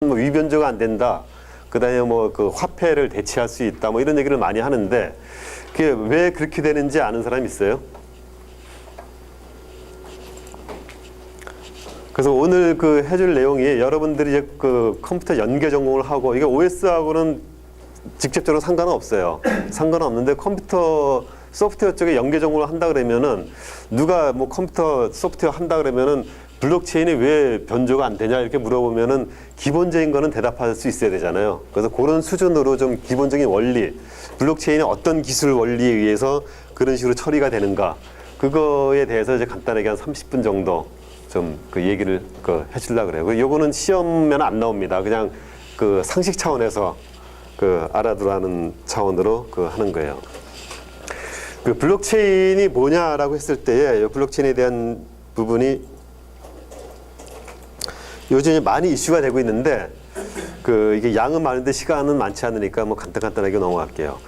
뭐 위변조가 안 된다. 그다음에 뭐 그 화폐를 대체할 수 있다. 뭐 이런 얘기를 많이 하는데 그게 왜 그렇게 되는지 아는 사람 있어요? 그래서 오늘 그 해줄 내용이 여러분들이 이제 그 컴퓨터 연계 전공을 하고 이게 OS하고는 직접적으로 상관은 없어요. 상관은 없는데 컴퓨터 소프트웨어 쪽에 연계 전공을 한다 그러면은 누가 뭐 컴퓨터 소프트웨어 한다 그러면은 블록체인이 왜 변조가 안 되냐 이렇게 물어보면은 기본적인 거는 대답할 수 있어야 되잖아요. 그래서 그런 수준으로 좀 기본적인 원리, 블록체인의 어떤 기술 원리에 의해서 그런 식으로 처리가 되는가 그거에 대해서 이제 간단하게 한 30분 정도 좀 그 얘기를 해주려고 그래요. 요거는 시험에는 안 나옵니다. 그냥 그 상식 차원에서 그 알아두라는 차원으로 그 하는 거예요. 그 블록체인이 뭐냐라고 했을 때에 블록체인에 대한 부분이 요즘 많이 이슈가 되고 있는데 그 이게 양은 많은데 시간은 많지 않으니까 뭐 간단하게 넘어갈게요.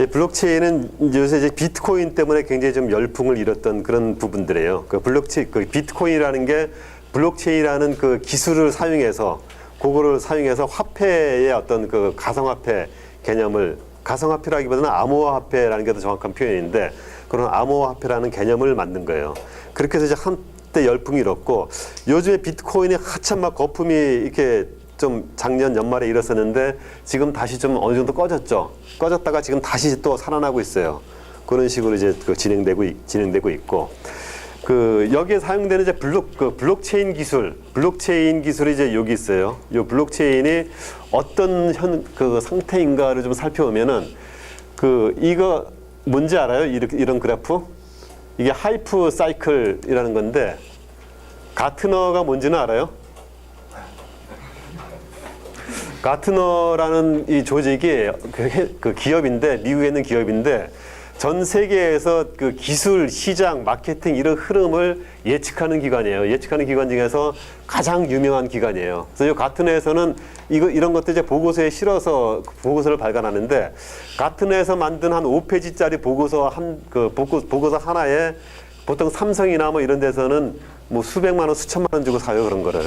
블록체인은 요새 이제 비트코인 때문에 굉장히 좀 열풍을 일었던 그런 부분들이에요. 그 블록체인, 그 비트코인이라는 게 블록체인이라는 그 기술을 사용해서 그거를 사용해서 화폐의 어떤 그 가상화폐 개념을 가상화폐라기보다는 암호화폐라는 게 더 정확한 표현인데 그런 암호화폐라는 개념을 만든 거예요. 그렇게 해서 이제 한때 열풍이 일었고 요즘에 비트코인이 한참 막 거품이 이렇게 좀 작년 연말에 일었었는데 지금 다시 좀 어느 정도 꺼졌죠. 꺼졌다가 지금 다시 또 살아나고 있어요. 그런 식으로 이제 그 진행되고 있고 그 여기에 사용되는 이제 블록체인 기술이 이제 여기 있어요. 이 블록체인이 어떤 그 상태인가를 좀 살펴보면은 그 이거 뭔지 알아요? 이런 그래프? 이게 하이프 사이클이라는 건데 가트너가 뭔지는 알아요? 가트너라는 이 조직이 그 기업인데 미국에 있는 기업인데 전 세계에서 그 기술, 시장, 마케팅 이런 흐름을 예측하는 기관이에요. 예측하는 기관 중에서 가장 유명한 기관이에요. 그래서 이 가트너에서는 이런 것들 이제 보고서에 실어서 보고서를 발간하는데 가트너에서 만든 한 5페이지짜리 보고서 보고서 하나에 보통 삼성이나 뭐 이런 데서는 뭐 수백만 원, 수천만 원 주고 사요 그런 거를.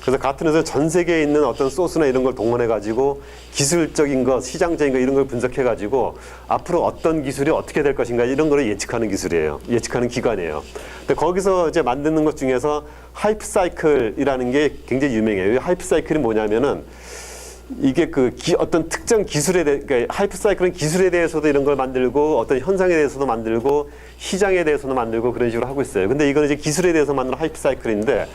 그래서 가트너에서 전 세계에 있는 어떤 소스나 이런 걸 동원해가지고 기술적인 것, 시장적인 것 이런 걸 분석해가지고 앞으로 어떤 기술이 어떻게 될 것인가 이런 거를 예측하는 기술이에요. 예측하는 기관이에요. 근데 거기서 이제 만드는 것 중에서 하이프 사이클이라는 게 굉장히 유명해요. 이 하이프 사이클이 뭐냐면은 이게 어떤 특정 기술에 그러니까 하이프 사이클은 기술에 대해서도 이런 걸 만들고 어떤 현상에 대해서도 만들고 시장에 대해서도 만들고 그런 식으로 하고 있어요. 근데 이거는 이제 기술에 대해서 만드는 하이프 사이클인데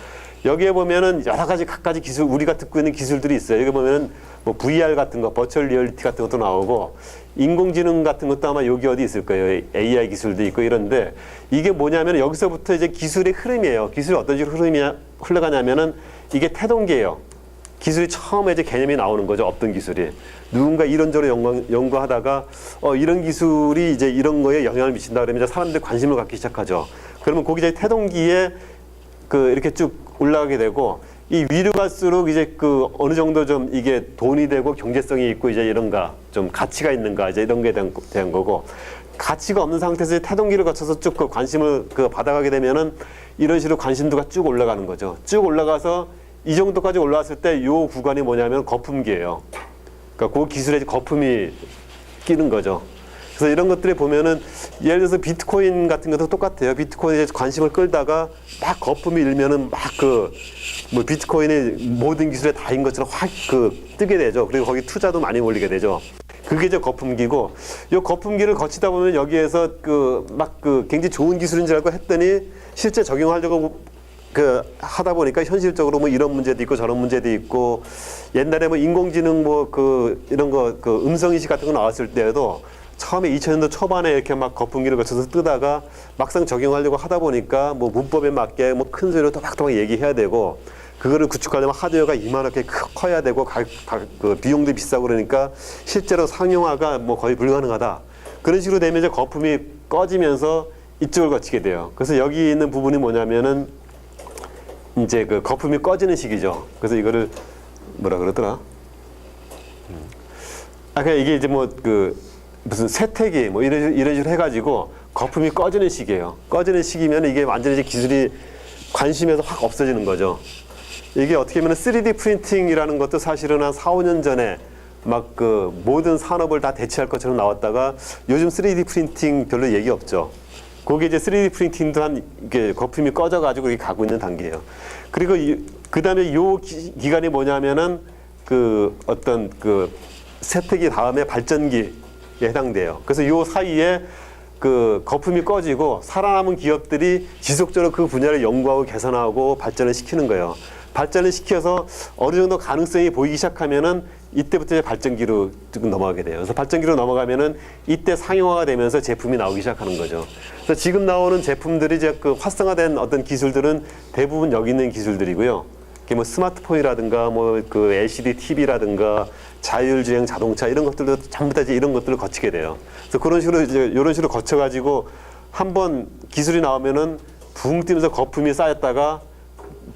여기에 보면은 여러 가지 각가지 기술, 우리가 듣고 있는 기술들이 있어요. 여기 보면은 뭐 VR 같은 거, 버추얼 리얼리티 같은 것도 나오고, 인공지능 같은 것도 아마 여기 어디 있을 거예요. AI 기술도 있고 이런데, 이게 뭐냐면 여기서부터 이제 기술의 흐름이에요. 기술이 어떤 식으로 흘러가냐면은 이게 태동기예요. 기술이 처음에 이제 개념이 나오는 거죠. 어떤 기술이. 누군가 이런저런 연구하다가, 이런 기술이 이제 이런 거에 영향을 미친다 그러면 이제 사람들이 관심을 갖기 시작하죠. 그러면 거기 이제 태동기에 이렇게 쭉 올라가게 되고 이 위로 갈수록 이제 어느 정도 좀 이게 돈이 되고 경제성이 있고 이제 이런가 좀 가치가 있는가 이제 이런 게 대한 거고 가치가 없는 상태에서 태동기를 거쳐서 쭉 그 관심을 받아가게 되면은 이런 식으로 관심도가 쭉 올라가는 거죠. 쭉 올라가서 이 정도까지 올라왔을 때 요 구간이 뭐냐면 거품기예요. 그러니까 그 기술에 거품이 끼는 거죠. 그래서 이런 것들을 보면은 예를 들어서 비트코인 같은 것도 똑같아요. 비트코인에 관심을 끌다가 막 거품이 일면은 막 뭐 비트코인이 모든 기술에 다인 것처럼 확 뜨게 되죠. 그리고 거기 투자도 많이 몰리게 되죠. 그게 이제 거품기고 이 거품기를 거치다 보면 여기에서 굉장히 좋은 기술인 줄 알고 했더니 실제 적용하려고 하다 보니까 현실적으로 뭐 이런 문제도 있고 저런 문제도 있고 옛날에 뭐 인공지능 이런 거 음성인식 같은 거 나왔을 때에도 처음에 2000년도 초반에 이렇게 막 거품기를 거쳐서 뜨다가 막상 적용하려고 하다 보니까 뭐 문법에 맞게 뭐 큰 소리로 또박또박 얘기해야 되고 그거를 구축하려면 하드웨어가 이만하게 커야 되고 비용도 비싸고 그러니까 실제로 상용화가 뭐 거의 불가능하다. 그런 식으로 되면 이제 거품이 꺼지면서 이쪽을 거치게 돼요. 그래서 여기 있는 부분이 뭐냐면은 이제 거품이 꺼지는 시기죠. 그래서 이거를 뭐라 그러더라? 그냥 이게 이제 무슨 세택이 뭐 이런 식으로 해가지고 거품이 꺼지는 시기예요. 꺼지는 시기면 이게 완전히 이제 기술이 관심에서 확 없어지는 거죠. 이게 어떻게 보면 3D 프린팅이라는 것도 사실은 한 4, 5년 전에 막 그 모든 산업을 다 대체할 것처럼 나왔다가 요즘 3D 프린팅 별로 얘기 없죠. 그게 이제 3D 프린팅도 한 이게 거품이 꺼져가지고 이렇게 가고 있는 단계예요. 그리고 그 다음에 요 기간이 뭐냐면은 그 어떤 그 세태기 다음에 발전기에 해당돼요. 그래서 요 사이에 그 거품이 꺼지고 살아남은 기업들이 지속적으로 그 분야를 연구하고 개선하고 발전을 시키는 거예요. 발전을 시켜서 어느 정도 가능성이 보이기 시작하면은 이때부터 이제 발전기로 쭉 넘어가게 돼요. 그래서 발전기로 넘어가면은 이때 상용화가 되면서 제품이 나오기 시작하는 거죠. 그래서 지금 나오는 제품들이 이제 그 활성화된 어떤 기술들은 대부분 여기 있는 기술들이고요. 이게 뭐 스마트폰이라든가 뭐 그 LCD TV라든가 자율주행 자동차 이런 것들도 전부 다 이제 이런 것들을 거치게 돼요. 그래서 그런 식으로 이제 이런 식으로 거쳐가지고 한번 기술이 나오면은 붕 뜨면서 거품이 쌓였다가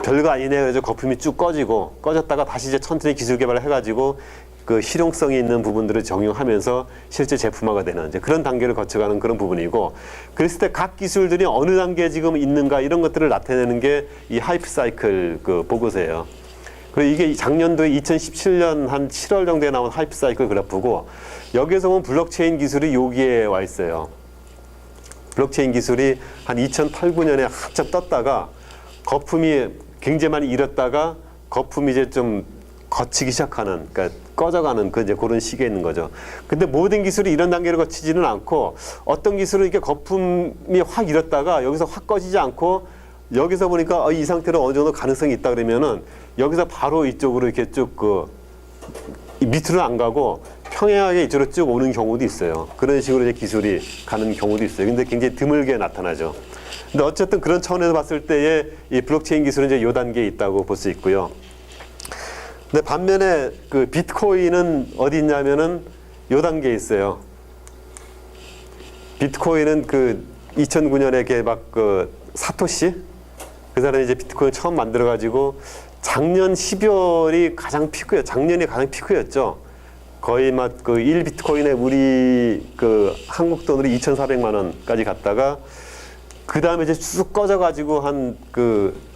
별거 아니네 그래서 거품이 쭉 꺼졌다가 다시 이제 천천히 기술 개발을 해가지고 그 실용성이 있는 부분들을 적용하면서 실제 제품화가 되는 이제 그런 단계를 거쳐가는 그런 부분이고, 그랬을 때 각 기술들이 어느 단계에 지금 있는가 이런 것들을 나타내는 게 이 하이프 사이클 그 보고서예요. 그리고 이게 작년도에 2017년 한 7월 정도에 나온 하이프 사이클 그래프고, 여기에서 보면 블록체인 기술이 여기에 와 있어요. 블록체인 기술이 한 2008, 9년에 한참 떴다가 거품이 굉장히 많이 일었다가 거품이 이제 좀 거치기 시작하는, 그러니까 꺼져가는 그 이제 그런 시기에 있는 거죠. 근데 모든 기술이 이런 단계를 거치지는 않고 어떤 기술은 이렇게 거품이 확 일었다가 여기서 확 꺼지지 않고 여기서 보니까 이 상태로 어느 정도 가능성이 있다 그러면은 여기서 바로 이쪽으로 이렇게 쭉 그 밑으로 안 가고 평행하게 이쪽으로 쭉 오는 경우도 있어요. 그런 식으로 이제 기술이 가는 경우도 있어요. 근데 굉장히 드물게 나타나죠. 근데 어쨌든 그런 차원에서 봤을 때에 이 블록체인 기술은 이제 요 단계에 있다고 볼 수 있고요. 근데 반면에 그 비트코인은 어디 있냐면은 요 단계에 있어요. 비트코인은 그 2009년에 이렇게 막 그 사토시 그 사람이 이제 비트코인 처음 만들어 가지고 작년 12월이 가장 피크였죠. 작년이 가장 피크였죠. 거의 막 그 1비트코인에 우리 그 한국 돈으로 2,400만 원까지 갔다가 그 다음에 이제 쭉 꺼져가지고 한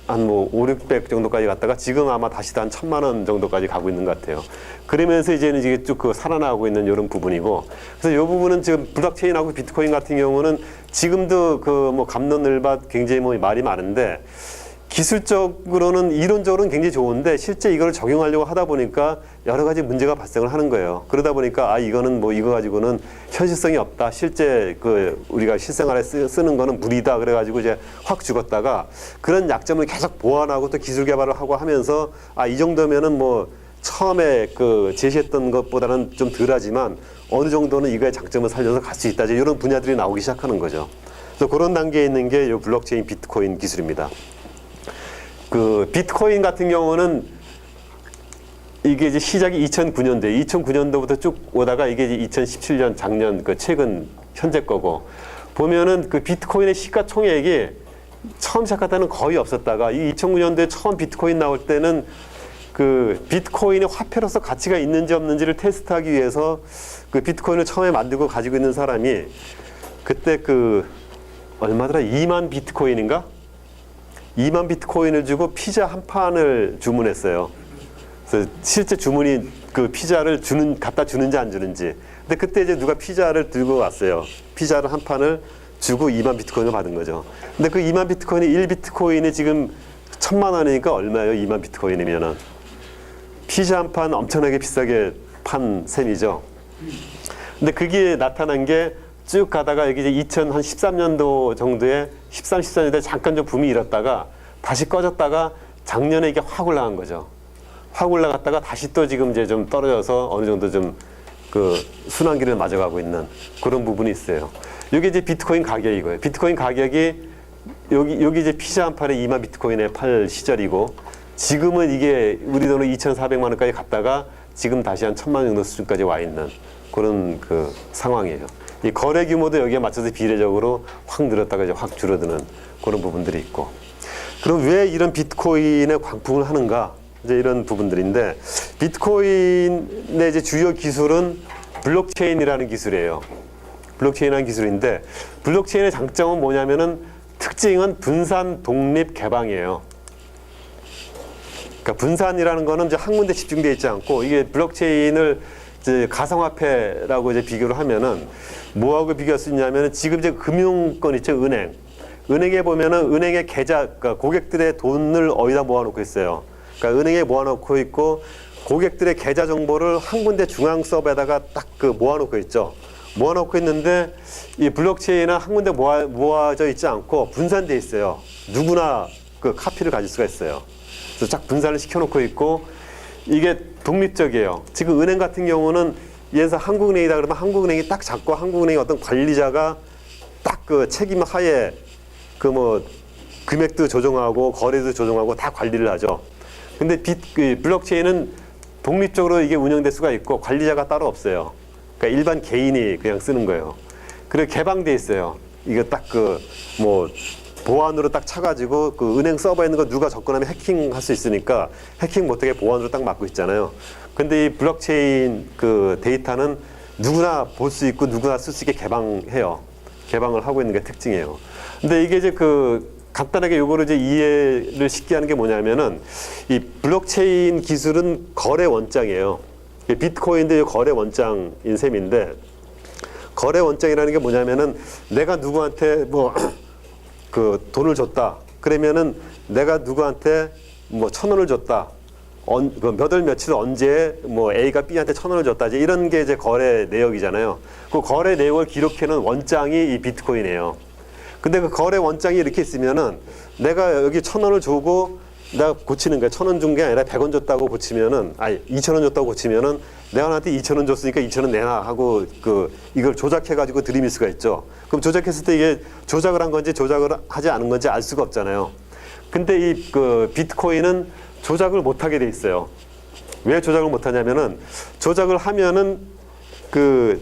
뭐 5, 600 정도까지 갔다가 지금 아마 다시 한 1,000만 원 정도까지 가고 있는 것 같아요. 그러면서 이제는 이게 쭉 그 살아나가고 있는 이런 부분이고, 그래서 이 부분은 지금 블록체인하고 비트코인 같은 경우는 지금도 그 뭐 갑론을밭 굉장히 뭐 말이 많은데 기술적으로는 이론적으로는 굉장히 좋은데 실제 이걸 적용하려고 하다 보니까 여러 가지 문제가 발생을 하는 거예요. 그러다 보니까 이거는 뭐 이거 가지고는 현실성이 없다. 실제 그 우리가 실생활에 쓰는 거는 무리다. 그래가지고 이제 확 죽었다가 그런 약점을 계속 보완하고 또 기술 개발을 하고 하면서 이 정도면은 뭐 처음에 그 제시했던 것보다는 좀 덜하지만 어느 정도는 이거의 장점을 살려서 갈 수 있다. 이런 분야들이 나오기 시작하는 거죠. 그래서 그런 단계에 있는 게 이 블록체인 비트코인 기술입니다. 그 비트코인 같은 경우는 이게 이제 시작이 2009년도부터 쭉 오다가 이게 이제 2017년 작년 그 최근 현재 거고, 보면은 그 비트코인의 시가총액이 처음 시작할 때는 거의 없었다가 이 2009년도에 처음 비트코인 나올 때는 그 비트코인의 화폐로서 가치가 있는지 없는지를 테스트하기 위해서 그 비트코인을 처음에 만들고 가지고 있는 사람이 그때 그 얼마더라 2만 비트코인인가? 2만 비트코인을 주고 피자 한 판을 주문했어요. 그래서 실제 주문이 그 피자를 갖다 주는지 안 주는지. 근데 그때 이제 누가 피자를 들고 왔어요. 피자를 한 판을 주고 2만 비트코인을 받은 거죠. 근데 그 2만 비트코인이 1비트코인이 지금 1,000만 원이니까 얼마예요? 2만 비트코인이면은. 피자 한 판 엄청나게 비싸게 판 셈이죠. 근데 그게 나타난 게 쭉 가다가 여기 이제 2013년도 정도에 14년도에 잠깐 좀 붐이 일었다가 다시 꺼졌다가 작년에 이게 확 올라간 거죠. 확 올라갔다가 다시 또 지금 이제 좀 떨어져서 어느 정도 좀 그 순환기를 맞아가고 있는 그런 부분이 있어요. 이게 이제 비트코인 가격이고요. 비트코인 가격이 여기 이제 피자 한 판에 2만 비트코인에 팔 시절이고, 지금은 이게 우리 돈으로 2,400만 원까지 갔다가 지금 다시 한 1,000만 원 정도 수준까지 와 있는 그런 그 상황이에요. 이 거래 규모도 여기에 맞춰서 비례적으로 확 늘었다가 이제 확 줄어드는 그런 부분들이 있고. 그럼 왜 이런 비트코인에 광풍을 하는가? 이제 이런 부분들인데, 비트코인의 이제 주요 기술은 블록체인이라는 기술이에요. 블록체인이라는 기술인데, 블록체인의 장점은 뭐냐면은 특징은 분산, 독립, 개방이에요. 그러니까 분산이라는 거는 이제 한 군데 집중되어 있지 않고 이게 블록체인을 이제 가상화폐라고 이제 비교를 하면은 뭐하고 비교할 수 있냐면은 지금 이제 금융권 있죠, 은행. 은행에 보면은 은행의 계좌, 그러니까 고객들의 돈을 어디다 모아놓고 있어요. 그러니까 은행에 모아놓고 있고 고객들의 계좌 정보를 한 군데 중앙 서버에다가 딱 그 모아놓고 있죠. 모아놓고 있는데 이 블록체인은 한 군데 모아져 있지 않고 분산돼 있어요. 누구나 그 카피를 가질 수가 있어요. 그래서 쫙 분산을 시켜놓고 있고 이게 독립적이에요. 지금 은행 같은 경우는 예를 들어서 한국은행이다 그러면 한국은행이 딱 잡고 한국은행의 어떤 관리자가 딱 그 책임 하에 그 뭐 금액도 조정하고 거래도 조정하고 다 관리를 하죠. 근데 그 블록체인은 독립적으로 이게 운영될 수가 있고 관리자가 따로 없어요. 그러니까 일반 개인이 그냥 쓰는 거예요. 그리고 개방돼 있어요. 이거 딱 그 뭐 보안으로 딱 차가지고 그 은행 서버에 있는 거 누가 접근하면 해킹할 수 있으니까 해킹 못하게 보안으로 딱 막고 있잖아요. 근데 이 블록체인 그 데이터는 누구나 볼 수 있고 누구나 쓸 수 있게 개방해요. 개방을 하고 있는 게 특징이에요. 근데 이게 이제 그 간단하게 요거를 이제 이해를 쉽게 하는 게 뭐냐면은 이 블록체인 기술은 거래 원장이에요. 비트코인도 거래 원장인 셈인데 거래 원장이라는 게 뭐냐면은 내가 누구한테 뭐 그 돈을 줬다. 그러면은 내가 누구한테 뭐 1,000원을 줬다. 그 몇 월 며칠 언제 뭐 A가 B한테 1,000원을 줬다. 이제 이런 게 이제 거래 내역이잖아요. 그 거래 내역을 기록해놓은 원장이 이 비트코인이에요. 근데 그 거래 원장이 이렇게 있으면은 내가 여기 1,000원을 주고 내가 고치는 거야. 1,000원 준 게 아니라 100원 줬다고 고치면은, 아니 2,000원 줬다고 고치면은 내가 나한테 2,000원 줬으니까 2,000원 내놔 하고 그 이걸 조작해가지고 들이밀 수가 있죠. 그럼 조작했을 때 이게 조작을 한 건지 조작을 하지 않은 건지 알 수가 없잖아요. 근데 이 그 비트코인은 조작을 못하게 돼 있어요. 왜 조작을 못하냐면은 조작을 하면은 그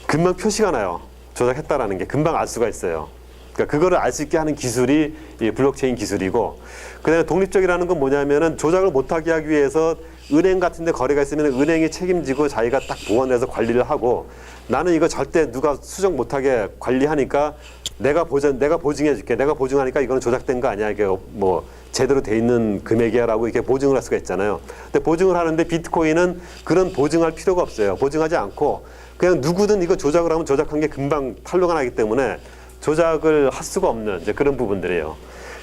금방 표시가 나요. 조작했다라는 게 금방 알 수가 있어요. 그러니까 그거를 알 수 있게 하는 기술이 이 블록체인 기술이고, 그다음에 독립적이라는 건 뭐냐면은 조작을 못하게 하기 위해서 은행 같은 데 거래가 있으면 은행이 책임지고 자기가 딱 보관해서 관리를 하고, 나는 이거 절대 누가 수정 못하게 관리하니까 내가 보증해 줄게. 내가 보증하니까 이거는 조작된 거 아니야. 이게 뭐 제대로 돼 있는 금액이야라고 이렇게 보증을 할 수가 있잖아요. 근데 보증을 하는데 비트코인은 그런 보증할 필요가 없어요. 보증하지 않고 그냥 누구든 이거 조작을 하면 조작한 게 금방 탄로가 나기 때문에 조작을 할 수가 없는 이제 그런 부분들이에요.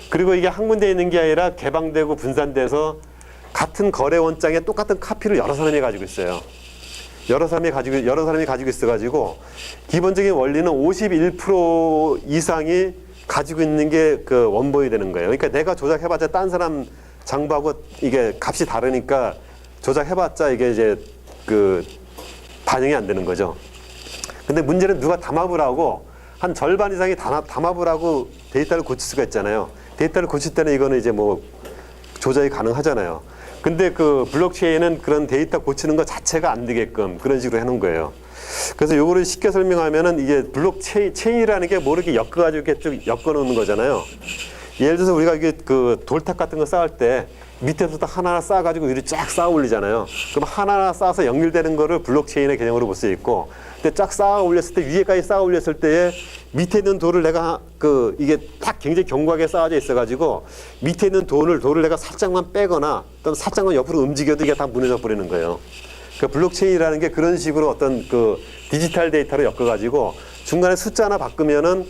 그리고 이게 한 군데 있는 게 아니라 개방되고 분산돼서 같은 거래 원장에 똑같은 카피를 여러 사람이 가지고 있어요. 여러 사람이 가지고 있어가지고 기본적인 원리는 51% 이상이 가지고 있는 게 그 원본이 되는 거예요. 그러니까 내가 조작해봤자 딴 사람 장부하고 이게 값이 다르니까 조작해봤자 이게 이제 그 반영이 안 되는 거죠. 근데 문제는 누가 담합을 하고 한 절반 이상이 담합을 하고 데이터를 고칠 수가 있잖아요. 데이터를 고칠 때는 이거는 이제 뭐 조작이 가능하잖아요. 근데 그 블록체인은 그런 데이터 고치는 것 자체가 안 되게끔 그런 식으로 해놓은 거예요. 그래서 요거를 쉽게 설명하면은 이게 블록체인이라는 게 뭐 이렇게 엮어가지고 이렇게 쭉 엮어놓는 거잖아요. 예를 들어서 우리가 이게 그 돌탑 같은 거 쌓을 때 밑에서부터 하나하나 쌓아가지고 위로 쫙 쌓아 올리잖아요. 그럼 하나하나 쌓아서 연결되는 거를 블록체인의 개념으로 볼 수 있고, 근데 쫙 쌓아 올렸을 때 위에까지 쌓아 올렸을 때에 밑에 있는 돌을 내가 그 이게 딱 굉장히 견고하게 쌓아져 있어가지고 밑에 있는 돌을 내가 살짝만 빼거나 또는 살짝만 옆으로 움직여도 이게 다 무너져 버리는 거예요. 그러니까 블록체인이라는 게 그런 식으로 어떤 그 디지털 데이터를 엮어가지고 중간에 숫자 하나 바꾸면은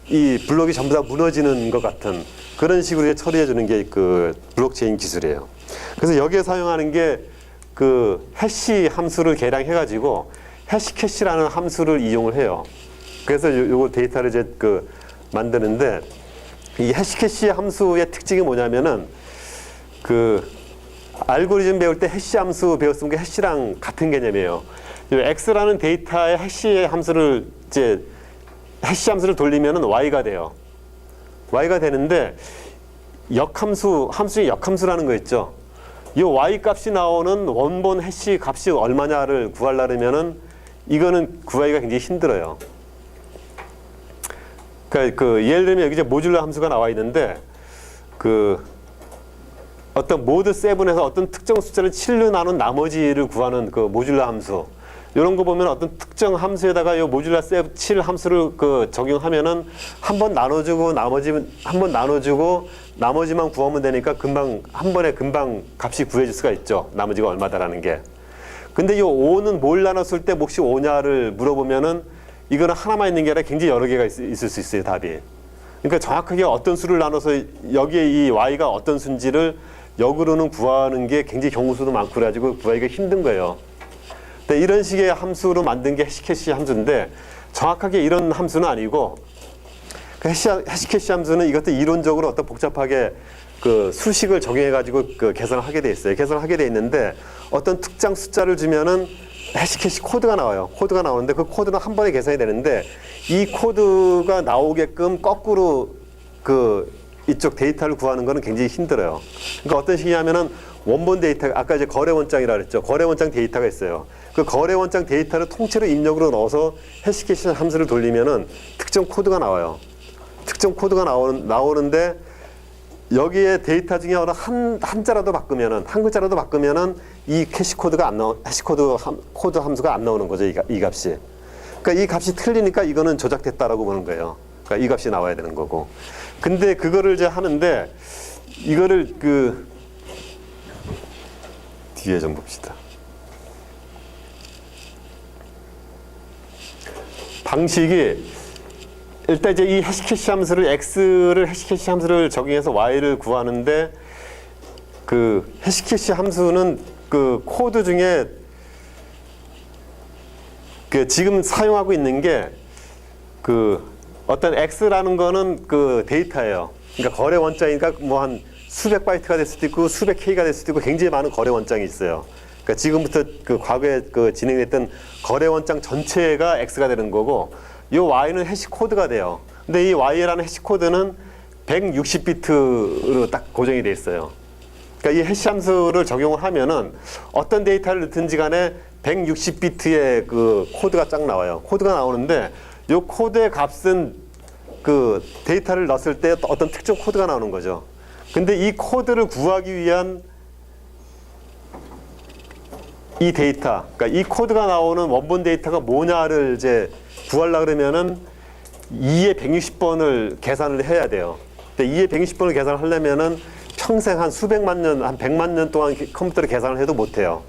이 블록이 전부 다 무너지는 것 같은 그런 식으로 처리해 주는 게 그 블록체인 기술이에요. 그래서 여기에 사용하는 게 그 해시 함수를 계량해가지고 해시캐시라는 함수를 이용을 해요. 그래서 요거 데이터를 이제 그 만드는데, 이 해시캐시 함수의 특징이 뭐냐면은 그 알고리즘 배울 때 해시 함수 배웠던 게 해시랑 같은 개념이에요. x라는 데이터의 해시 함수를 돌리면은 y가 돼요. y가 되는데 함수 중에 역함수라는 거 있죠. 이 y 값이 나오는 원본 해시 값이 얼마냐를 구하려면은 이거는 구하기가 굉장히 힘들어요. 그러니까 그 예를 들면 여기 이제 모듈러 함수가 나와 있는데 그 어떤 모드 7에서 어떤 특정 숫자를 7로 나눈 나머지를 구하는 그 모듈러 함수. 이런 거 보면 어떤 특정 함수에다가 요 모듈라 셋 7 함수를 적용하면은 한 번 나눠주고 나머지만 구하면 되니까 금방 한 번에 금방 값이 구해질 수가 있죠. 나머지가 얼마다라는 게. 근데 이 5는 뭘 나눴을 때 몫이 5냐를 물어보면은 이거는 하나만 있는 게 아니라 굉장히 여러 개가 있을 수 있어요, 답이. 그러니까 정확하게 어떤 수를 나눠서 여기에 이 y가 어떤 수인지를 역으로는 구하는 게 굉장히 경우수도 많고 그래가지고 구하기가 힘든 거예요. 근데 이런 식의 함수로 만든 게 해시캐시 함수인데 정확하게 이런 함수는 아니고 그 해시캐시 함수는 이것도 이론적으로 어떤 복잡하게 그 수식을 적용해가지고 그 계산을 하게 돼 있어요. 계산을 하게 돼 있는데 어떤 특정 숫자를 주면은 해시캐시 코드가 나와요. 코드가 나오는데 그 코드는 한 번에 계산이 되는데 이 코드가 나오게끔 거꾸로 그 이쪽 데이터를 구하는 거는 굉장히 힘들어요. 그러니까 어떤 식이냐면은 원본 데이터, 아까 이제 거래 원장이라 그랬죠. 거래 원장 데이터가 있어요. 그 거래 원장 데이터를 통째로 입력으로 넣어서 해시캐시 함수를 돌리면은 특정 코드가 나와요. 특정 코드가 나오는데 여기에 데이터 중에 어느 한자라도 바꾸면은, 한 글자라도 바꾸면은 이 캐시 코드가 코드 함수가 안 나오는 거죠. 이 값이. 그러니까 이 값이 틀리니까 이거는 조작됐다라고 보는 거예요. 그러니까 이 값이 나와야 되는 거고. 근데 그거를 이제 하는데 이거를 그 뒤에 좀 봅시다. 방식이 일단 이제 이 해시캐시 함수를 x를 해시캐시 함수를 적용해서 y를 구하는데 그 해시캐시 함수는 그 코드 중에 그 지금 사용하고 있는 게 그 어떤 x라는 거는 그 데이터예요. 그러니까 거래 원장이니까 뭐 한 수백 바이트가 될 수도 있고 수백 K가 될 수도 있고 굉장히 많은 거래 원장이 있어요. 그러니까 지금부터 그 과거에 그 진행됐던 거래 원장 전체가 x가 되는 거고 이 y는 해시 코드가 돼요. 근데 이 y라는 해시 코드는 160비트로 딱 고정이 돼 있어요. 그러니까 이 해시 함수를 적용을 하면은 어떤 데이터를 넣든지 간에 160비트의 그 코드가 쫙 나와요. 코드가 나오는데 이 코드의 값은 그 데이터를 넣었을 때 어떤 특정 코드가 나오는 거죠. 근데 이 코드를 구하기 위한 이 데이터, 그러니까 이 코드가 나오는 원본 데이터가 뭐냐를 이제 구하려고 그러면은 2의 160번을 계산을 해야 돼요. 근데 2의 160번을 계산을 하려면은 평생 한 수백만 년, 한 100만 년 동안 컴퓨터로 계산을 해도 못해요.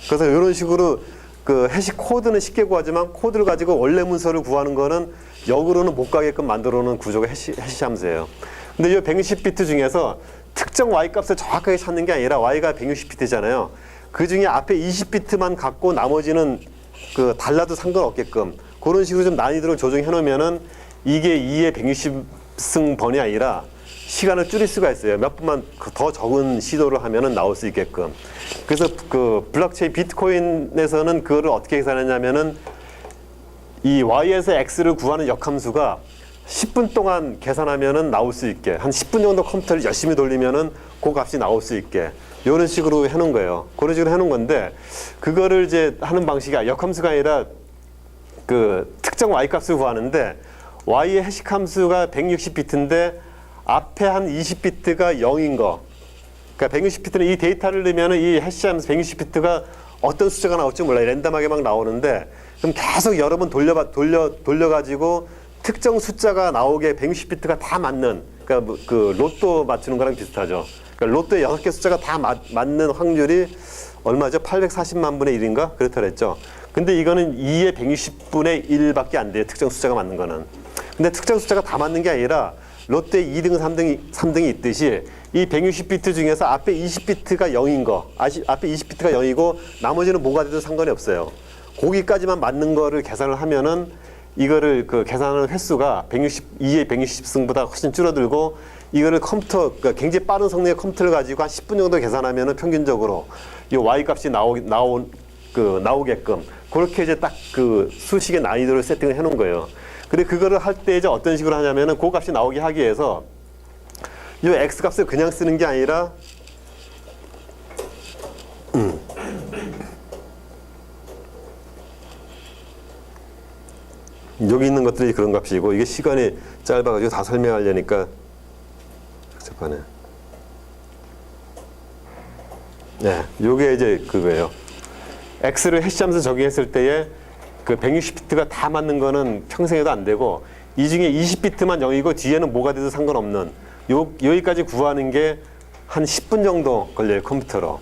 그래서 이런 식으로 그 해시 코드는 쉽게 구하지만 코드를 가지고 원래 문서를 구하는 거는 역으로는 못 가게끔 만들어 놓은 구조가 해시 함수예요. 근데 이 160비트 중에서 특정 y 값을 정확하게 찾는 게 아니라 y가 160비트잖아요. 그 중에 앞에 20비트만 갖고 나머지는 그 달라도 상관없게끔 그런 식으로 좀 난이도를 조정해 놓으면은 이게 2의 160승번이 아니라 시간을 줄일 수가 있어요. 몇 분만 더 적은 시도를 하면은 나올 수 있게끔. 그래서 그 블록체인 비트코인에서는 그거를 어떻게 계산했냐면은 이 y에서 x를 구하는 역함수가 10분 동안 계산하면은 나올 수 있게 한 10분 정도 컴퓨터를 열심히 돌리면은 그 값이 나올 수 있게 이런 식으로 해놓은 거예요. 그런 식으로 해놓은 건데 그거를 이제 하는 방식이 역함수가 아니라 그 특정 y 값을 구하는데 y의 해시 함수가 160비트인데 앞에 한 20비트가 0인 거. 그러니까 160비트는 이 데이터를 넣으면은 이 해시 함수 160비트가 어떤 숫자가 나올지 몰라요. 랜덤하게 막 나오는데 그럼 계속 여러 번 돌려가지고 특정 숫자가 나오게 160비트가 다 맞는, 그러니까 그 로또 맞추는 거랑 비슷하죠. 그러니까 로또의 6개 숫자가 다 맞는 확률이 얼마죠? 840만 분의 1인가? 그렇다 그랬죠. 근데 이거는 2의 160분의 1밖에 안 돼요. 특정 숫자가 맞는 거는. 근데 특정 숫자가 다 맞는 게 아니라 롯데 2등, 3등이 있듯이 이 160비트 중에서 앞에 20비트가 0인 거, 앞에 20비트가 0이고 나머지는 뭐가 돼도 상관이 없어요. 거기까지만 맞는 거를 계산을 하면은 이거를 그 계산하는 횟수가 2의 160승보다 훨씬 줄어들고 이거를 컴퓨터, 그러니까 굉장히 빠른 성능의 컴퓨터를 가지고 한 10분 정도 계산하면은 평균적으로 이 Y 값이 나오게끔 그렇게 이제 딱 그 수식의 난이도를 세팅을 해 놓은 거예요. 근데 그거를 할 때 이제 어떤 식으로 하냐면은 그 값이 나오게 하기 위해서 이 X 값을 그냥 쓰는 게 아니라 여기 있는 것들이 그런 값이고 이게 시간이 짧아가지고 다 설명하려니까 복잡하네. 네, 요게 이제 그거예요. X를 해시 함수 적용했을 때에 그 160비트가 다 맞는 거는 평생에도 안 되고 이 중에 20비트만 0이고 뒤에는 뭐가 돼도 상관없는 여기까지 구하는 게 한 10분 정도 걸려요, 컴퓨터로.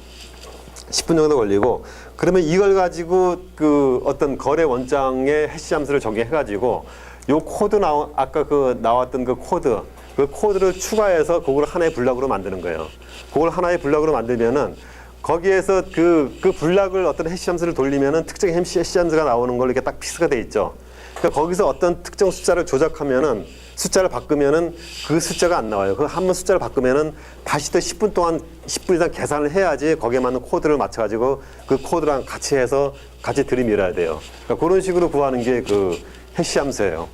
10분 정도 걸리고 그러면 이걸 가지고 그 어떤 거래 원장에 해시 함수를 적용해가지고 요 코드 아까 그 나왔던 그 코드를 추가해서 그걸 하나의 블럭으로 만드는 거예요. 그걸 하나의 블럭으로 만들면은 거기에서 그 블럭을 어떤 해시 함수를 돌리면은 특정 해시 함수가 나오는 걸로 이렇게 딱 픽스가 돼 있죠. 그러니까 거기서 어떤 특정 숫자를 조작하면은 숫자를 바꾸면은 그 숫자가 안 나와요. 그 한 번 숫자를 바꾸면은 다시 또 10분 동안 10분 이상 계산을 해야지 거기에 맞는 코드를 맞춰가지고 그 코드랑 같이 해서 같이 들이밀어야 돼요. 그러니까 그런 식으로 구하는 게 그 해시 함수예요.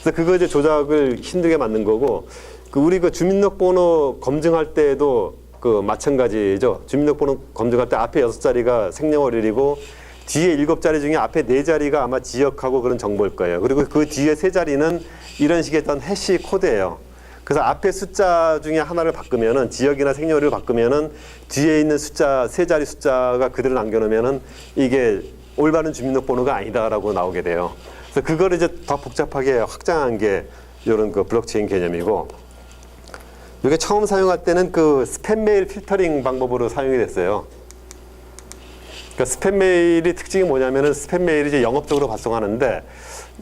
그래서 그거 이제 조작을 힘들게 만든 거고 그 우리 그 주민등록번호 검증할 때도 그 마찬가지죠. 주민등록번호 검증할 때 앞에 6자리가 생년월일이고 뒤에 7자리 중에 앞에 4자리가 아마 지역하고 그런 정보일 거예요. 그리고 그 뒤에 3자리는 이런 식의 어떤 해시 코드예요. 그래서 앞에 숫자 중에 하나를 바꾸면은 지역이나 생년월일을 바꾸면은 뒤에 있는 숫자 3자리 숫자가 그대로 남겨놓으면은 이게 올바른 주민등록번호가 아니다라고 나오게 돼요. 그래서 그거를 이제 더 복잡하게 확장한 게 이런 그 블록체인 개념이고 이게 처음 사용할 때는 그 스팸 메일 필터링 방법으로 사용이 됐어요. 그러니까 스팸 메일이 특징이 뭐냐면은 스팸 메일이 이제 영업적으로 발송하는데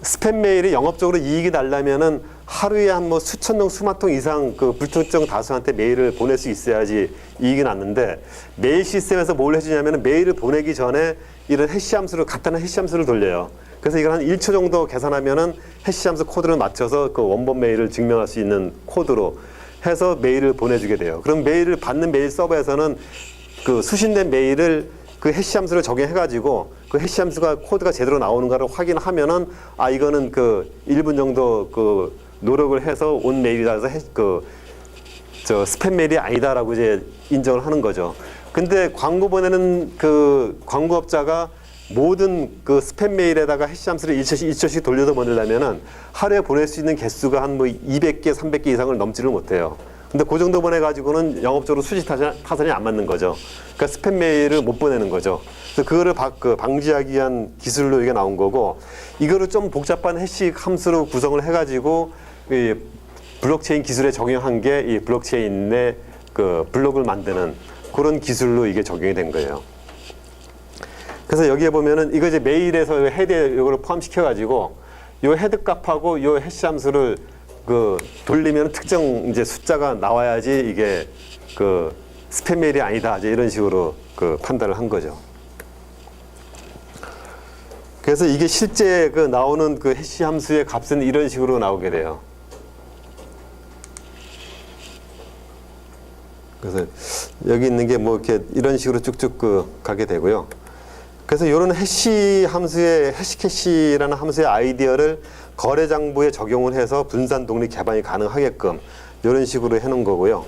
스팸 메일이 영업적으로 이익이 날려면은 하루에 한 뭐 수천 통, 수만 통 이상 그 불특정 다수한테 메일을 보낼 수 있어야지 이익이 났는데 메일 시스템에서 뭘 해주냐면은 메일을 보내기 전에 이런 해시 함수를 간단한 해시 함수를 돌려요. 그래서 이걸 한 1초 정도 계산하면은 해시 함수 코드를 맞춰서 그 원본 메일을 증명할 수 있는 코드로 해서 메일을 보내주게 돼요. 그럼 메일을 받는 메일 서버에서는 그 수신된 메일을 그 해시 함수를 적용해가지고 그 해시 함수가 코드가 제대로 나오는가를 확인하면은 아 이거는 그 1분 정도 그 노력을 해서 온 메일이라서 저 스팸 메일이 아니다라고 이제 인정을 하는 거죠. 근데 광고 보내는 그 광고업자가 모든 그 스팸 메일에다가 해시 함수를 1초씩 돌려서 보내려면은 하루에 보낼 수 있는 개수가 한 뭐 200개, 300개 이상을 넘지를 못해요. 근데 그 정도 보내가지고는 영업적으로 수지 타산이 안 맞는 거죠. 그러니까 스팸 메일을 못 보내는 거죠. 그래서 그거를 방지하기 위한 기술로 이게 나온 거고, 이거를 좀 복잡한 해시 함수로 구성을 해가지고 이 블록체인 기술에 적용한 게 이 블록체인 내 그 블록을 만드는 그런 기술로 이게 적용이 된 거예요. 그래서 여기에 보면은 이거 이제 메일에서 헤드에 이거를 포함시켜가지고 요 헤드 값하고 요 해시 함수를 그 돌리면 특정 이제 숫자가 나와야지 이게 그 스팸 메일이 아니다 이제 이런 식으로 그 판단을 한 거죠. 그래서 이게 실제 그 나오는 그 해시 함수의 값은 이런 식으로 나오게 돼요. 그래서 여기 있는 게 뭐 이렇게 이런 식으로 쭉쭉 그 가게 되고요. 그래서 이런 해시 함수의 해시캐시라는 함수의 아이디어를 거래 장부에 적용을 해서 분산 독립 개방이 가능하게끔 이런 식으로 해놓은 거고요.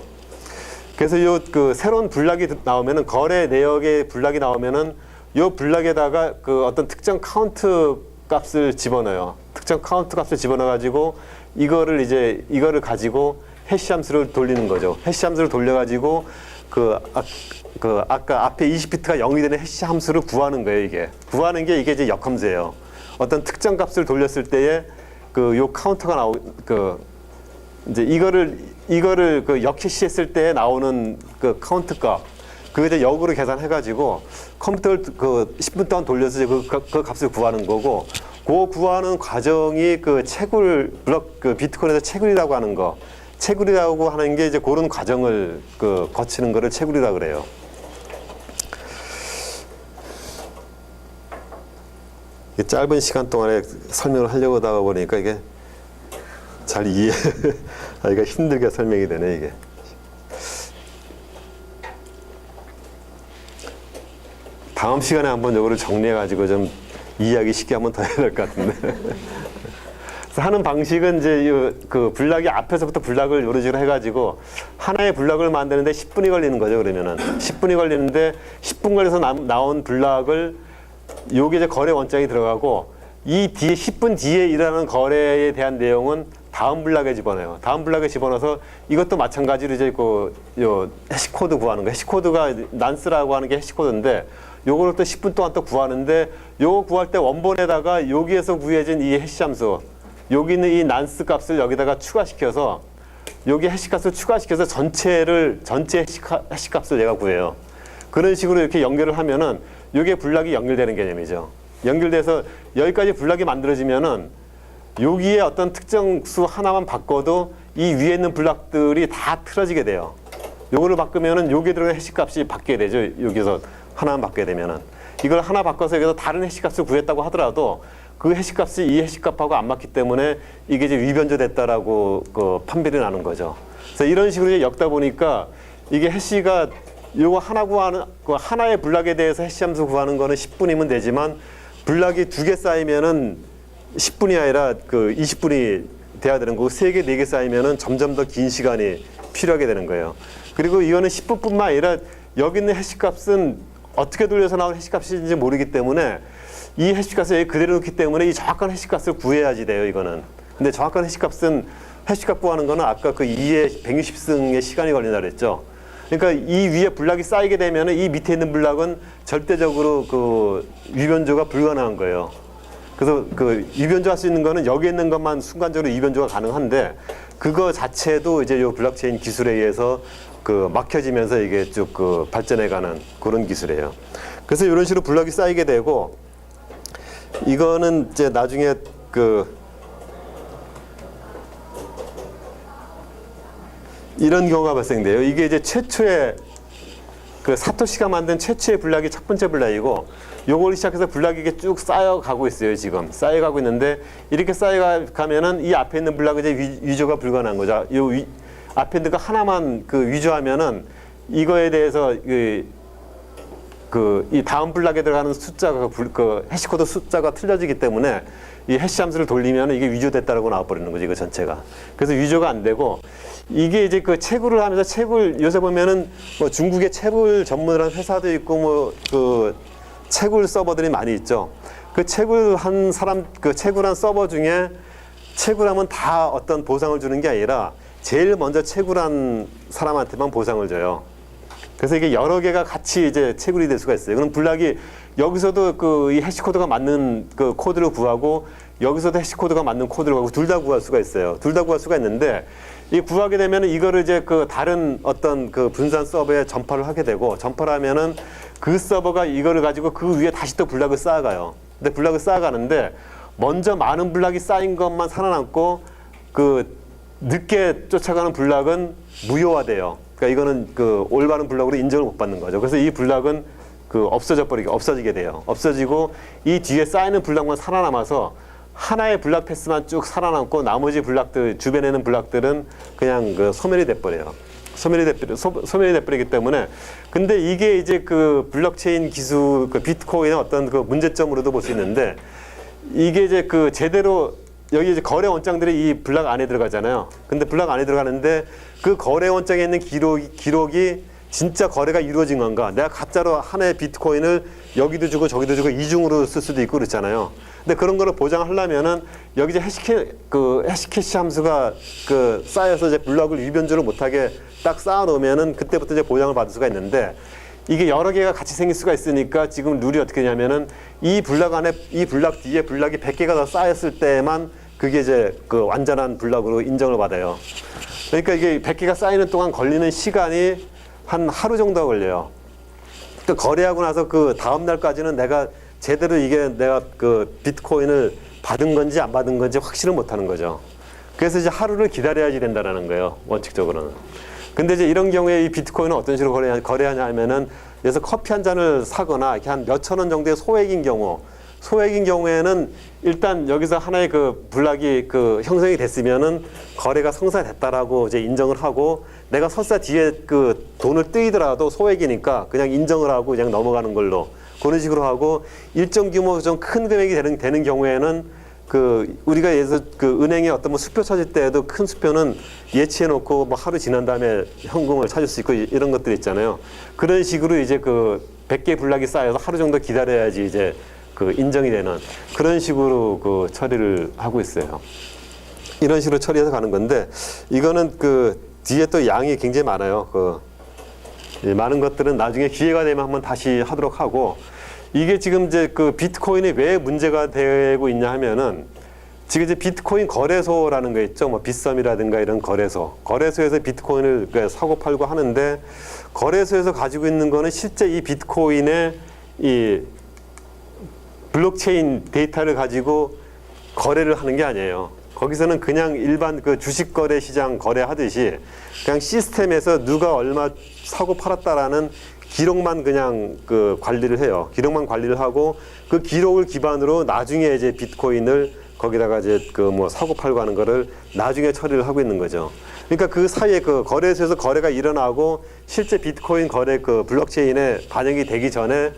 그래서 요 그 새로운 블락이 나오면은 거래 내역의 블락이 나오면은 요 블락에다가 그 어떤 특정 카운트 값을 집어넣어요. 특정 카운트 값을 집어넣어 가지고 이거를 가지고 해시 함수를 돌리는 거죠. 해시 함수를 돌려가지고 아까 앞에 20비트가 0이 되는 해시 함수를 구하는 거예요, 이게. 구하는 게 이게 이제 역함수예요. 어떤 특정 값을 돌렸을 때에 요 카운터가 이제 이거를 그 역해시했을 때 나오는 그 카운트 값, 그거 이제 역으로 계산해가지고 컴퓨터를 그 10분 동안 돌려서 이제 그 값을 구하는 거고, 그 구하는 과정이 그 비트코인에서 채굴이라고 하는 거. 채굴이라고 하는 게 이제 그런 과정을 거치는 거를 채굴이라고 그래요. 짧은 시간 동안에 설명을 하려고 하다 보니까 이게 잘 이해하기가 힘들게 설명이 되네, 이게. 다음 시간에 한번 이거를 정리해가지고 좀 이해하기 쉽게 한번 더 해야 될 것 같은데. 하는 방식은 이제 그 블락이 앞에서부터 블락을 이런 식으로 해가지고 하나의 블락을 만드는데 10분이 걸리는 거죠. 그러면은 10분이 걸리는데 10분 걸려서 나온 블락을 요게 이제 거래 원장이 들어가고 이 뒤에 10분 뒤에 일어나는 거래에 대한 내용은 다음 블락에 집어넣어요. 다음 블락에 집어넣어서 이것도 마찬가지로 이제 요 해시코드 구하는 거. 해시코드가 난스라고 하는 게 해시코드인데 요거를 또 10분 동안 또 구하는데 요거 구할 때 원본에다가 여기에서 구해진 이 해시함수 여기 있는 이 난스 값을 여기다가 추가시켜서 여기 해시값을 추가시켜서 전체 해시값을 내가 구해요. 그런 식으로 이렇게 연결을 하면은 이게 불락이 연결되는 개념이죠. 연결돼서 여기까지 불락이 만들어지면은 여기에 어떤 특정 수 하나만 바꿔도 이 위에 있는 불락들이 다 틀어지게 돼요. 요거를 바꾸면은 여기에 들어간 해시값이 바뀌게 되죠. 여기서 하나만 바뀌게 되면은 이걸 하나 바꿔서 여기서 다른 해시값을 구했다고 하더라도 그 해시값이 이 해시값하고 안 맞기 때문에 이게 이제 위변조됐다라고 그 판별이 나는 거죠. 그래서 이런 식으로 이제 엮다 보니까 이게 해시가 요거 하나 구하는 그 하나의 불락에 대해서 해시함수 구하는 거는 10분이면 되지만 불락이 2개 쌓이면은 10분이 아니라 그 20분이 돼야 되는 거고 3개, 4개 쌓이면은 점점 더 긴 시간이 필요하게 되는 거예요. 그리고 이거는 10분뿐만 아니라 여기 있는 해시값은 어떻게 돌려서 나온 해시값인지 모르기 때문에 이 해시값을 여기 그대로 놓기 때문에 이 정확한 해시값을 구해야지 돼요, 이거는. 근데 정확한 해시값은 해시값 구하는 거는 아까 그 2의 160승의 시간이 걸린다 그랬죠. 그러니까 이 위에 불락이 쌓이게 되면 이 밑에 있는 불락은 절대적으로 그 위변조가 불가능한 거예요. 그래서 그 위변조할 수 있는 거는 여기 있는 것만 순간적으로 위변조가 가능한데 그거 자체도 이제 요 블록체인 기술에 의해서 그 막혀지면서 이게 쭉 그 발전해가는 그런 기술이에요. 그래서 이런 식으로 블록이 쌓이게 되고 이거는 이제 나중에 그 이런 경우가 발생돼요. 이게 이제 최초의 그 사토시가 만든 최초의 블록이 첫 번째 블록이고 요걸 시작해서 블록이 이게 쭉 쌓여가고 있어요. 지금 쌓여가고 있는데 이렇게 쌓여가면은 이 앞에 있는 블록은 이제 위조가 불가능한 거죠. 요 앞에 있는 거 하나만 그 위조하면은 이거에 대해서 이 다음 블록에 들어가는 숫자가 그 해시코드 숫자가 틀려지기 때문에 이 해시함수를 돌리면 이게 위조됐다라고 나와버리는 거죠. 이거 전체가. 그래서 위조가 안 되고 이게 이제 그 채굴을 하면서 채굴 요새 보면은 뭐 중국의 채굴 전문을 한 회사도 있고 뭐 그 채굴 서버들이 많이 있죠. 그 채굴한 사람 그 채굴한 서버 중에 채굴하면 다 어떤 보상을 주는 게 아니라 제일 먼저 채굴한 사람한테만 보상을 줘요. 그래서 이게 여러 개가 같이 이제 채굴이 될 수가 있어요. 그럼 블록이 여기서도 그 이 해시코드가 맞는 그 코드를 구하고 여기서도 해시코드가 맞는 코드를 구하고 둘 다 구할 수가 있어요. 둘 다 구할 수가 있는데 이 구하게 되면 이거를 이제 그 다른 어떤 그 분산 서버에 전파를 하게 되고 전파를 하면은 그 서버가 이거를 가지고 그 위에 다시 또 블록을 쌓아가요. 근데 블록을 쌓아가는데 먼저 많은 블록이 쌓인 것만 살아남고 그 늦게 쫓아가는 블록은 무효화돼요. 그러니까 이거는 그 올바른 블록으로 인정을 못 받는 거죠. 그래서 이 블록은 그 없어지게 돼요. 없어지고 이 뒤에 쌓이는 블록만 살아남아서 하나의 블록 패스만 쭉 살아남고 나머지 블록들 주변에 있는 블록들은 그냥 그 소멸이 돼버려요. 소멸이 돼버리기 때문에 근데 이게 이제 그 블록체인 기술 그 비트코인의 어떤 그 문제점으로도 볼 수 있는데 이게 이제 그 제대로 여기 이제 거래 원장들이 이 블록 안에 들어가잖아요. 근데 블록 안에 들어가는데 그 거래 원장에 있는 기록이 진짜 거래가 이루어진 건가? 내가 가짜로 하나의 비트코인을 여기도 주고 저기도 주고 이중으로 쓸 수도 있고 그렇잖아요. 근데 그런 거를 보장하려면은 여기 이제 해시캐시 함수가 그 쌓여서 이제 블록을 위변조를 못하게 딱 쌓아 놓으면은 그때부터 이제 보장을 받을 수가 있는데 이게 여러 개가 같이 생길 수가 있으니까 지금 룰이 어떻게 되냐면은 이 블록 안에 이 블록 뒤에 블록이 100개가 더 쌓였을 때만 그게 이제 그 완전한 블록으로 인정을 받아요. 그러니까 이게 100개가 쌓이는 동안 걸리는 시간이 한 하루 정도 걸려요. 또 거래하고 나서 그 다음 날까지는 내가 제대로 이게 내가 그 비트코인을 받은 건지 안 받은 건지 확실은 못 하는 거죠. 그래서 이제 하루를 기다려야지 된다는 거예요. 원칙적으로는. 근데 이제 이런 경우에 이 비트코인은 어떤 식으로 거래하냐 하면은 그래서 커피 한 잔을 사거나 이렇게 한 몇천 원 정도의 소액인 경우에는 일단 여기서 하나의 그 블록이 그 형성이 됐으면은 거래가 성사됐다라고 이제 인정을 하고 내가 설사 뒤에 그 돈을 떼이더라도 소액이니까 그냥 인정을 하고 그냥 넘어가는 걸로 그런 식으로 하고 일정 규모 좀 큰 금액이 되는 경우에는 그 우리가 예를 들어서 그 은행에 어떤 뭐 수표 찾을 때에도 큰 수표는 예치해 놓고 뭐 하루 지난 다음에 현금을 찾을 수 있고 이런 것들 있잖아요. 그런 식으로 이제 그 100개 블록이 쌓여서 하루 정도 기다려야지 이제 그 인정이 되는 그런 식으로 그 처리를 하고 있어요. 이런 식으로 처리해서 가는 건데 이거는 그 뒤에 또 양이 굉장히 많아요. 그 많은 것들은 나중에 기회가 되면 한번 다시 하도록 하고 이게 지금 이제 그 비트코인이 왜 문제가 되고 있냐 하면은 지금 이제 비트코인 거래소라는 거 있죠. 뭐 빗썸이라든가 이런 거래소. 거래소에서 비트코인을 사고 팔고 하는데 거래소에서 가지고 있는 거는 실제 이 비트코인의 이 블록체인 데이터를 가지고 거래를 하는 게 아니에요. 거기서는 그냥 일반 그 주식 거래 시장 거래하듯이 그냥 시스템에서 누가 얼마 사고 팔았다라는 기록만 그냥 그 관리를 해요. 기록만 관리를 하고 그 기록을 기반으로 나중에 이제 비트코인을 거기다가 이제 그 뭐 사고 팔고 하는 거를 나중에 처리를 하고 있는 거죠. 그러니까 그 사이에 그 거래소에서 거래가 일어나고 실제 비트코인 거래 그 블록체인에 반영이 되기 전에